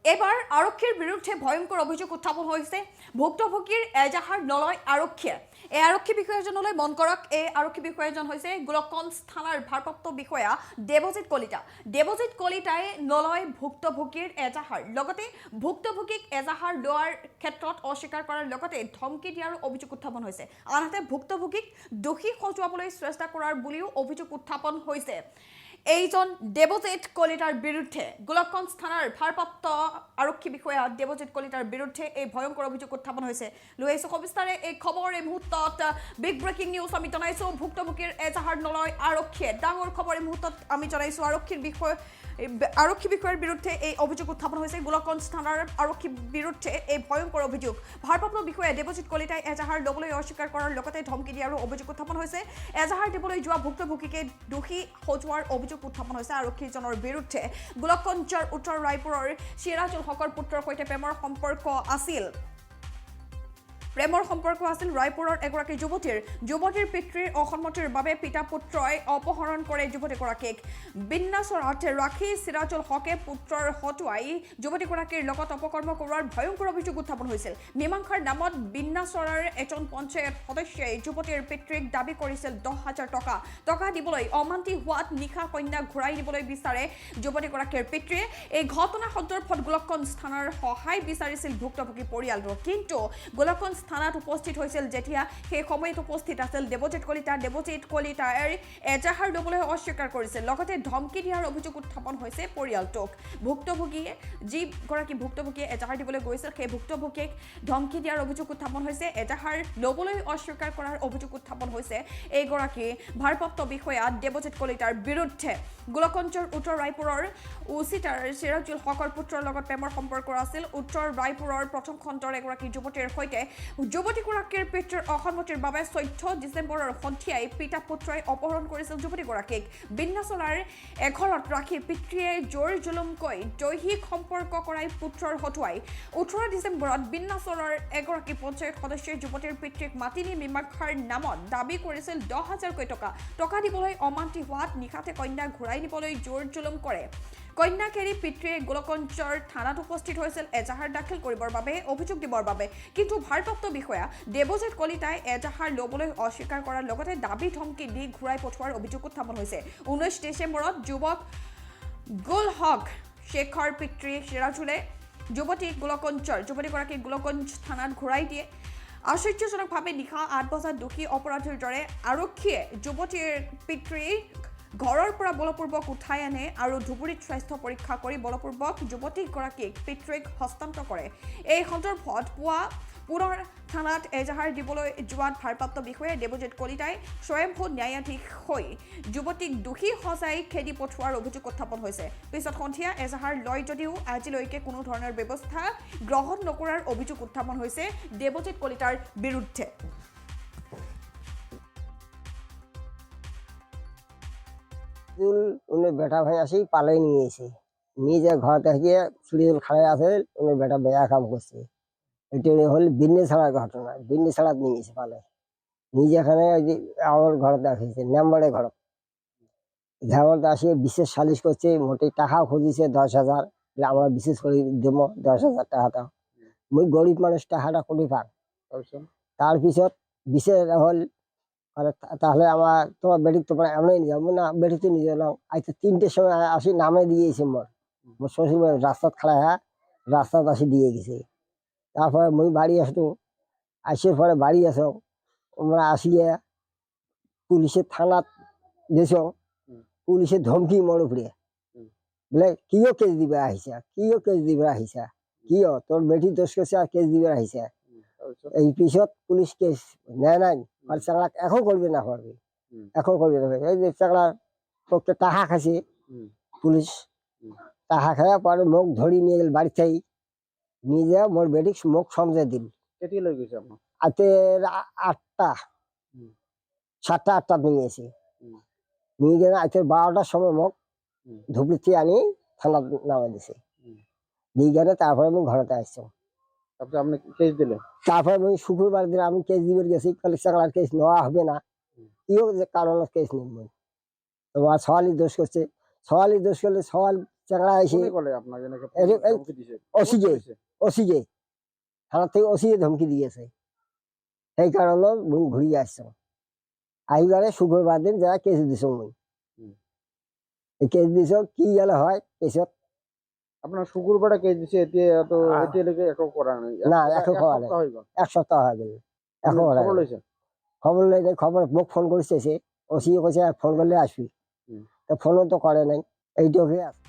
এবাৰ আৰক্ষীৰ বিৰুদ্ধে ভয়ংকৰ অভিযোগ উত্থাপন হৈছে ভুক্তভোগীৰ এজাহাৰ নলয় আৰক্ষীয়ে। এই আৰক্ষী বিষয়াজনলৈ মন কৰক, এই আৰক্ষী বিষয়াজন হৈছে গোলকগঞ্জ থানাৰ ভাৰপ্ৰাপ্ত বিষয়া দেৱজিৎ কলিতা। দেৱজিৎ কলিতাই নলয় ভুক্তভোগীৰ এজাহাৰ, লগতে ভুক্তভোগীক এজাহাৰ লোৱাৰ ক্ষেত্ৰত অস্বীকাৰ কৰাৰ লগতে ধমকি দিয়াৰো অভিযোগ উত্থাপন হৈছে। আনহাতে ভুক্তভোগীক দোষী সজুৱাবলৈ চেষ্টা কৰাৰ বুলিও অভিযোগ উত্থাপন হৈছে এইজন দেৱজিৎ কলিতাৰ বিৰুদ্ধে। গোলকগঞ্জ থানাৰ ভাৰপ্ৰাপ্ত আৰক্ষী বিষয়া দেৱজিৎ কলিতাৰ বিৰুদ্ধে এই ভয়ংকৰ অভিযোগ উত্থাপন হৈছে। লৈ আহিছোঁ সবিস্তাৰে এই খবৰ। এই মুহূৰ্তত বিগ ব্ৰেকিং নিউজ আমি জনাইছোঁ, ভুক্তভোগীৰ এজাহাৰ নলয় আৰক্ষীয়ে। ডাঙৰ খবৰ এই মুহূৰ্তত আমি জনাইছোঁ, আৰক্ষী বিষয়াৰ বিৰুদ্ধে এই অভিযোগ উত্থাপন হৈছে। গোলকগঞ্জ থানাৰ আৰক্ষীৰ বিৰুদ্ধে এই ভয়ংকৰ অভিযোগ। ভাৰপ্ৰাপ্ত বিষয়া দেৱজিৎ কলিতাই এজাহাৰ ল'বলৈ অস্বীকাৰ কৰাৰ লগতে ধমকি দিয়াৰো অভিযোগ উত্থাপন হৈছে। এজাহাৰ দিবলৈ যোৱা ভুক্তভোগীকে দোষী সজোৱাৰ অভিযোগ উত্থাপন হৈছে আৰক্ষীজনৰ বিৰুদ্ধে। গোলকগঞ্জৰ উত্তৰ ৰায়পুৰৰ চিৰাজুল হকৰ পুত্ৰৰ সৈতে প্ৰেমৰ সম্পৰ্ক আছিল ৰায়পুৰৰ এগৰাকী যুৱতীৰ পিতৃৰ অসন্মতিৰ বাবে পিতা পুত্ৰই অপহৰণ কৰে যুৱতীগৰাকীক। বিন্নাচৰত ৰাখি চিৰাজুল হকে পুত্ৰৰ হতুৱাই যুৱতীগৰাকীৰ লগত অপকৰ্ম কৰোৱাৰ ভয়ংকৰ অভিযোগ উত্থাপন হৈছিল। মীমাংসাৰ নামত বিন্নাচৰৰ এজন পঞ্চায়ত সদস্যই যুৱতীৰ পিতৃক দাবী কৰিছিল 10,000 টকা। টকা দিবলৈ অমান্তি হোৱাত নিশা কন্যাক ঘূৰাই নিবলৈ বিচাৰে যুৱতীগৰাকীৰ পিতৃয়ে। এই ঘটনা সন্দৰ্ভত গোলকগঞ্জ থানাৰ সহায় বিচাৰিছিল ভুক্তভোগী পৰিয়ালটো, কিন্তু গোলকগঞ্জ থানাত উপস্থিত হৈছিল যেতিয়া সেই সময়ত উপস্থিত আছিল দেৱজিৎ কলিতা। দেৱজিৎ কলিতাৰ এজাহাৰ ল'বলৈ অস্বীকাৰ কৰিছিল, লগতে ধমকি দিয়াৰ অভিযোগ উত্থাপন হৈছে পৰিয়ালটোক। যিগৰাকী ভুক্তভোগীয়ে এজাহাৰ দিবলৈ গৈছিল সেই ভুক্তভোগীক ধমকি দিয়াৰ অভিযোগ উত্থাপন হৈছে। এজাহাৰ ল'বলৈ অস্বীকাৰ কৰাৰ অভিযোগ উত্থাপন হৈছে এইগৰাকী ভাৰপ্ৰাপ্ত বিষয়া দেৱজিৎ কলিতাৰ বিৰুদ্ধে। গোলকগঞ্জৰ উত্তৰ ৰায়পুৰৰ উচিতাৰ চিৰাজুল হকৰ পুত্ৰৰ লগত প্ৰেমৰ সম্পৰ্ক আছিল। উত্তৰ ৰায়পুৰৰ প্ৰথম খণ্ডৰ এগৰাকী যুৱতীৰ সৈতে যুৱতীগৰাকীৰ পিতৃৰ অসন্মতিৰ বাবে 14 ডিচেম্বৰৰ সন্ধিয়াই পিতা পুত্ৰই অপহৰণ কৰিছিল যুৱতীগৰাকীক। বিন্নাচলাৰ এঘৰত ৰাখি পিতৃয়ে জোৰ জুলুমকৈ দৈহিক সম্পৰ্ক কৰাই পুত্ৰৰ হতুৱাই। 18 ডিচেম্বৰত বিন্নাচলৰ এগৰাকী পঞ্চায়ত সদস্যই যুৱতীৰ পিতৃক মাতি নি মীমাংসাৰ নামত দাবী কৰিছিল 10,000 টকা। টকা দিবলৈ অমান্তি হোৱাত নিশাতে কন্যাক ঘূৰাই নিবলৈ জোৰ জুলুম কৰে। কন্যাক এৰি পিতৃয়ে গোলকগঞ্জৰ থানাত উপস্থিত হৈছিল এজাহাৰ দাখিল কৰিবৰ বাবে, অভিযোগ দিবৰ বাবে। কিন্তু ভাৰপ্ৰাপ্ত বিষয়া দেৱজিৎ কলিতাই এজাহাৰ ল'বলৈ অস্বীকাৰ কৰাৰ লগতে দাবী ধমকি দি ঘূৰাই পঠোৱাৰ অভিযোগ উত্থাপন হৈছে। 19 ডিচেম্বৰত যুৱক গুল হক শ্বেখৰ পিতৃ চিৰাজুলে যুৱতীগৰাকীক গোলকগঞ্জ থানাত ঘূৰাই দিয়ে। আশ্চৰ্যজনকভাৱে নিশা 8 বজাত দোষী অপৰাধীৰ দৰে আৰক্ষীয়ে যুৱতীৰ পিতৃক ঘৰৰ পৰা বলপূৰ্বক উঠাই আনে আৰু ধুবুৰীত স্বাস্থ্য পৰীক্ষা কৰি বলপূৰ্বক যুৱতীগৰাকীক পিতৃক হস্তান্তৰ কৰে। এই সন্দৰ্ভত পুনৰ থানাত এজাহাৰ দিবলৈ যোৱাত ভাৰপ্ৰাপ্ত বিষয়া দেৱজিৎ কলিতাই স্বয়ংভূ ন্যায়াধীশ হৈ যুৱতীক দোষী সজাই খেদি পঠোৱাৰ অভিযোগ উত্থাপন হৈছে। পিছত সন্ধিয়া এজাহাৰ লয় যদিও আজিলৈকে কোনো ধৰণৰ ব্যৱস্থা গ্ৰহণ নকৰাৰ অভিযোগ উত্থাপন হৈছে দেৱজিৎ কলিতাৰ বিৰুদ্ধে। উনি বেটা ভাই আসি পালাই নিয়ে এসে নিজে ঘর থেকে চুড়িজুল খাড়াই আছে, উনি বেটা বেয়া কাম করছে। এটা হল বিন্নি ছাড়ার ঘটনা। বিন্নি ছাড়া নিয়ে এসে পালাই নিজে এখানে আমার ঘর দেখাইছে নাম্বারে ঘর ঝামেলতে আসিয়ে বিশেষ সালিশ করছে। মোটে টাকা খুঁজিছে 10,000, আমরা বিশেষ করে দেবো 10,000 টাকাটা। মুই গরিব মানুষ, টাকাটা কোটি পান। তার পিছত বিশেষ হল তাহলে আমার তোমার বেটি তোমরা এমনি নিয়ে যাবো না, বেটি তো নিয়ে গেলাম। আজকে 3টের সময় আসি নামে দিয়েছে মোর শ্বশুর রাস্তাত খাড়া হ্যাঁ রাস্তাত আসি দিয়ে গেছে। তারপরে মুই বাড়ি আসতো, আসার পরে বাড়ি আসো আমরা আসিয়ে পুলিশের থানাত গেছ, পুলিশের ধমকি মোর উপরে বলে কিও কেস দিবে আহিছা কিও তোর বেটি দোষ করছে আর কেস দিবে আহিছা। এই পিছত পুলিশ কেস নেয় নাই, আর চাকরা এখন করবে না পারবে, এখন করবে না। এই যে চাকরা পক্ষে টাকা খাইছে পুলিশ, টাকা খাওয়া পরে মুখ ধরি নিয়ে গেল বাড়ি থেকে, নিয়ে যা মোর বেটিক মুখ সমঝে দিল। আজকে 8টা 7টা 8টা নিয়ে এসে নিয়ে গেলে আজকে 12টার সময় মুখ ধুবড়ি থেকে আনি থানা নামে দিছে। দিয়ে গেলে তারপরে আমি ঘরেতে আসছি। তারপরে আমি শুক্রবার দিন আমি কেস দিবে গেছি, চাকলার কেস নেওয়া হবে না, কেউ যে কারণ কেস নিব। তোমার সওয়ালি দোষ করছে, সওয়ালি দোষ করলে সওয়াল চ্যাংড়া এসে কোনে কলে আপনাকে নাকি এই ধমকি দিছে? ওসিজে দিছে? ওসিজে থানা থেকে ওসিজে ধমকি দিয়েছে, সেই কারণে মুই ঘুরিয়ে আসছো। এইবারে শুক্রবার দিন যা কেস দিছ মুই, হুম। এই কেস দিছ কি গেলে হয় কেসত আপনার শুক্রবারে কেস দিছে, তো আহ। এতে লেগে একো করা নাই। না, এক একো করা নাই। সপ্তাহ হইব। 1 সপ্তাহ হয়ে গেল এখন খবর লইছে? খবর লইলে খবর মোক ফোন করছে, ওসি কইছে ফোন করলে আসবি, হুম। তো ফোনও তো করে নাই, এইটুকুই আছে।